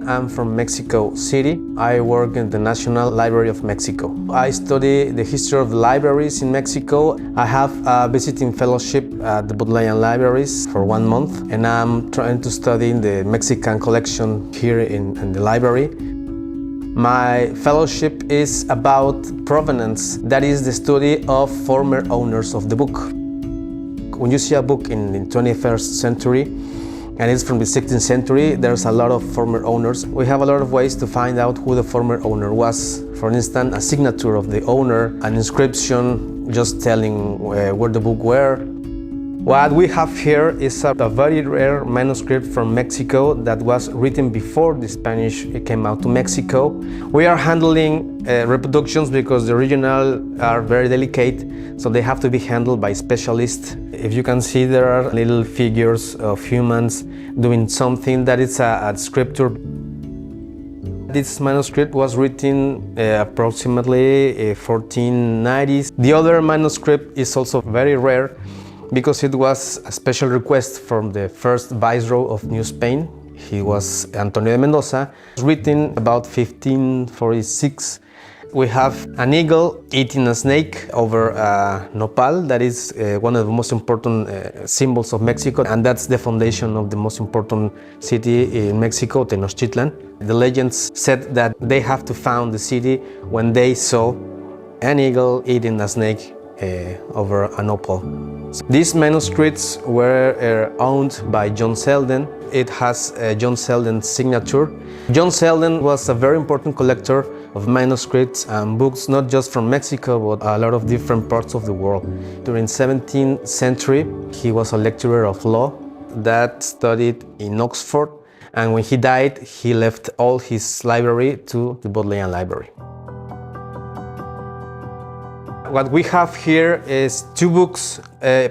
I'm from Mexico City. I work in the National Library of Mexico. I study the history of libraries in Mexico. I have a visiting fellowship at the Bodleian libraries for 1 month, and I'm trying to study the Mexican collection here in the library. My fellowship is about provenance, that is the study of former owners of the book. When you see a book in the 21st century and it's from the 16th century, there's a lot of former owners. We have a lot of ways to find out who the former owner was. For instance, a signature of the owner, an inscription just telling where the book were. What we have here is a very rare manuscript from Mexico that was written before the Spanish came out to Mexico. We are handling reproductions because the original are very delicate, so they have to be handled by specialists. If you can see, there are little figures of humans doing something that is a scripture. This manuscript was written approximately 1490s. The other manuscript is also very rare, because it was a special request from the first viceroy of New Spain. He was Antonio de Mendoza. It was written about 1546. We have an eagle eating a snake over a nopal. That is one of the most important symbols of Mexico, and that's the foundation of the most important city in Mexico, Tenochtitlan. The legends said that they have to found the city when they saw an eagle eating a snake over an opal. These manuscripts were owned by John Selden. It has John Selden's signature. John Selden was a very important collector of manuscripts and books, not just from Mexico, but a lot of different parts of the world. During the 17th century, he was a lecturer of law that studied in Oxford, and when he died, he left all his library to the Bodleian Library. What we have here is 2 books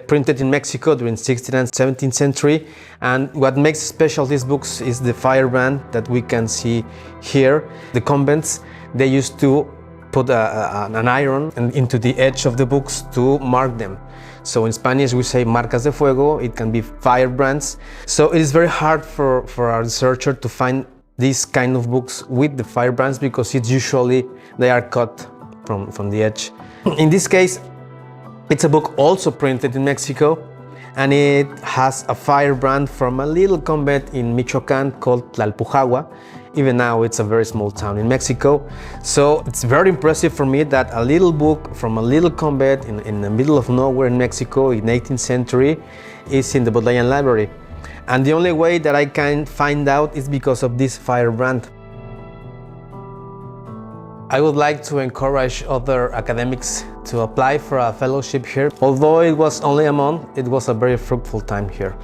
printed in Mexico during 16th and 17th century, and what makes special these books is the firebrand that we can see here. The convents, they used to put an iron into the edge of the books to mark them. So in Spanish we say marcas de fuego, it can be firebrands. So it is very hard for our researcher to find these kind of books with the firebrands, because it's usually they are cut from the edge. In this case, it's a book also printed in Mexico, and it has a firebrand from a little convent in Michoacán called Tlalpujahua. Even now, it's a very small town in Mexico. So it's very impressive for me that a little book from a little convent in the middle of nowhere in Mexico in the 18th century is in the Bodleian Library. And the only way that I can find out is because of this firebrand. I would like to encourage other academics to apply for a fellowship here. Although it was only a month, it was a very fruitful time here.